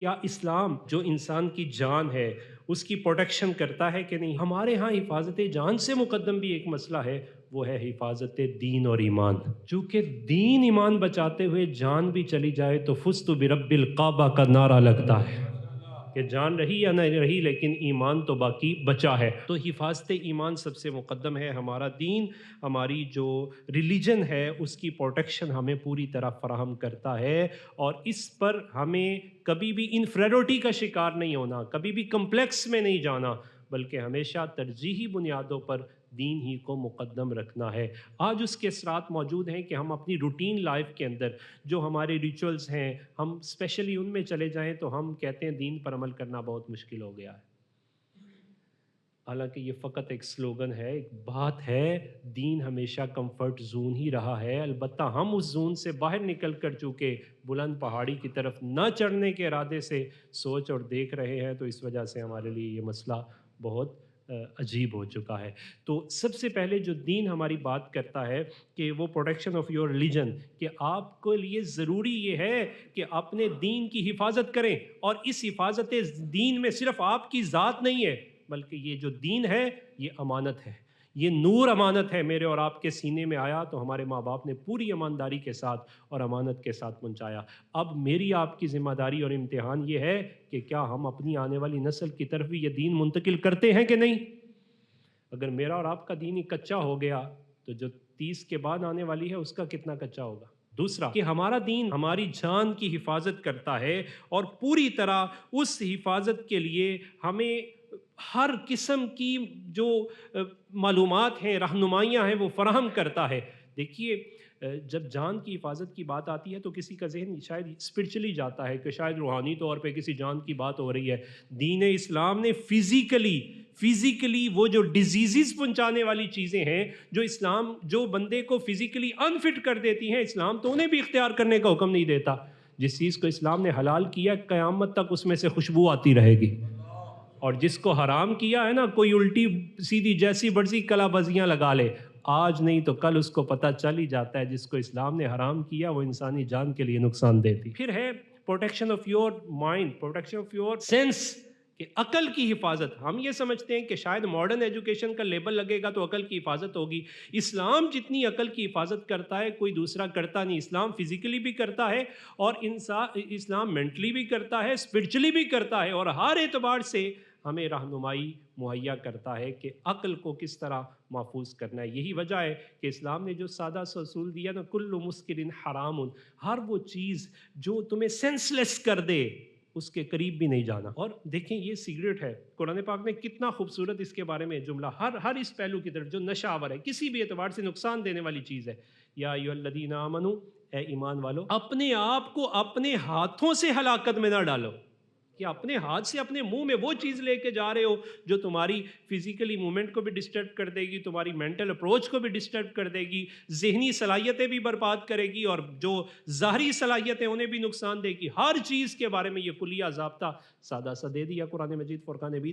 کیا اسلام جو انسان کی جان ہے اس کی پروٹیکشن کرتا ہے کہ نہیں؟ ہمارے ہاں حفاظت جان سے مقدم بھی ایک مسئلہ ہے، وہ ہے حفاظت دین اور ایمان۔ چونکہ دین ایمان بچاتے ہوئے جان بھی چلی جائے تو فزت برب الکعبہ کا نعرہ لگتا ہے کہ جان رہی یا نہیں رہی لیکن ایمان تو باقی بچا ہے۔ تو حفاظت ایمان سب سے مقدم ہے۔ ہمارا دین، ہماری جو ریلیجن ہے اس کی پروٹیکشن ہمیں پوری طرح فراہم کرتا ہے، اور اس پر ہمیں کبھی بھی انفیریورٹی کا شکار نہیں ہونا، کبھی بھی کمپلیکس میں نہیں جانا، بلکہ ہمیشہ ترجیحی بنیادوں پر دین ہی کو مقدم رکھنا ہے۔ آج اس کے اثرات موجود ہیں کہ ہم اپنی روٹین لائف کے اندر جو ہمارے ریچولز ہیں، ہم اسپیشلی ان میں چلے جائیں تو ہم کہتے ہیں دین پر عمل کرنا بہت مشکل ہو گیا ہے۔ حالانکہ یہ فقط ایک سلوگن ہے، ایک بات ہے، دین ہمیشہ کمفرٹ زون ہی رہا ہے۔ البتہ ہم اس زون سے باہر نکل کر چونکہ بلند پہاڑی کی طرف نہ چڑھنے کے ارادے سے سوچ اور دیکھ رہے ہیں، تو اس وجہ سے ہمارے لیے یہ مسئلہ بہت عجیب ہو چکا ہے۔ تو سب سے پہلے جو دین ہماری بات کرتا ہے کہ وہ پروٹیکشن آف یور ریلیجن، کہ آپ کے لیے ضروری یہ ہے کہ اپنے دین کی حفاظت کریں، اور اس حفاظت دین میں صرف آپ کی ذات نہیں ہے، بلکہ یہ جو دین ہے یہ امانت ہے، یہ نور امانت ہے۔ میرے اور آپ کے سینے میں آیا تو ہمارے ماں باپ نے پوری ایمانداری کے ساتھ اور امانت کے ساتھ پہنچایا۔ اب میری آپ کی ذمہ داری اور امتحان یہ ہے کہ کیا ہم اپنی آنے والی نسل کی طرف بھی یہ دین منتقل کرتے ہیں کہ نہیں؟ اگر میرا اور آپ کا دین ہی کچا ہو گیا تو جو 30 کے بعد آنے والی ہے اس کا کتنا کچا ہوگا؟ دوسرا کہ ہمارا دین ہماری جان کی حفاظت کرتا ہے، اور پوری طرح اس حفاظت کے لیے ہمیں ہر قسم کی جو معلومات ہیں، رہنمائیاں ہیں، وہ فراہم کرتا ہے۔ دیکھیے، جب جان کی حفاظت کی بات آتی ہے تو کسی کا ذہن شاید اسپرچولی جاتا ہے کہ شاید روحانی طور پہ کسی جان کی بات ہو رہی ہے۔ دین اسلام نے فزیکلی وہ جو ڈیزیزز پہنچانے والی چیزیں ہیں، جو بندے کو فزیکلی انفٹ کر دیتی ہیں، اسلام تو انہیں بھی اختیار کرنے کا حکم نہیں دیتا۔ جس چیز کو اسلام نے حلال کیا، قیامت تک اس میں سے خوشبو آتی رہے گی، اور جس کو حرام کیا ہے نا، کوئی الٹی سیدھی جیسی مرضی کلا بازیاں لگا لے، آج نہیں تو کل اس کو پتہ چل ہی جاتا ہے جس کو اسلام نے حرام کیا وہ انسانی جان کے لیے نقصان دہ تھی۔ پھر ہے protection of your mind, protection of your sense, کہ عقل کی حفاظت۔ ہم یہ سمجھتے ہیں کہ شاید ماڈرن ایجوکیشن کا لیبل لگے گا تو عقل کی حفاظت ہوگی۔ اسلام جتنی عقل کی حفاظت کرتا ہے کوئی دوسرا کرتا نہیں۔ اسلام فزیکلی بھی کرتا ہے، اور اسلام مینٹلی بھی کرتا ہے، اسپرچولی بھی کرتا ہے، اور ہر اعتبار سے ہمیں رہنمائی مہیا کرتا ہے کہ عقل کو کس طرح محفوظ کرنا ہے۔ یہی وجہ ہے کہ اسلام نے جو سادہ سا اصول دیا نا، کل مسکر حرام، ہر وہ چیز جو تمہیں سینس لیس کر دے اس کے قریب بھی نہیں جانا۔ اور دیکھیں یہ سگریٹ ہے، قرآن پاک میں کتنا خوبصورت اس کے بارے میں جملہ، ہر اس پہلو کی طرف جو نشہ آور ہے، کسی بھی اعتبار سے نقصان دینے والی چیز ہے۔ یا ایھا الذین آمنوا، اے ایمان والو، اپنے آپ کو اپنے ہاتھوں سے ہلاکت میں نہ ڈالو، کہ اپنے ہاتھ سے اپنے منہ میں وہ چیز لے کے جا رہے ہو جو تمہاری فزیکلی موومنٹ کو بھی ڈسٹرب کر دے گی، تمہاری مینٹل اپروچ کو بھی ڈسٹرب کر دے گی، ذہنی صلاحیتیں بھی برباد کرے گی، اور جو ظاہری صلاحیتیں انہیں بھی نقصان دے گی۔ ہر چیز کے بارے میں یہ کلیہ ضابطہ سادہ سا دے دیا قرآن مجید فرقان حمید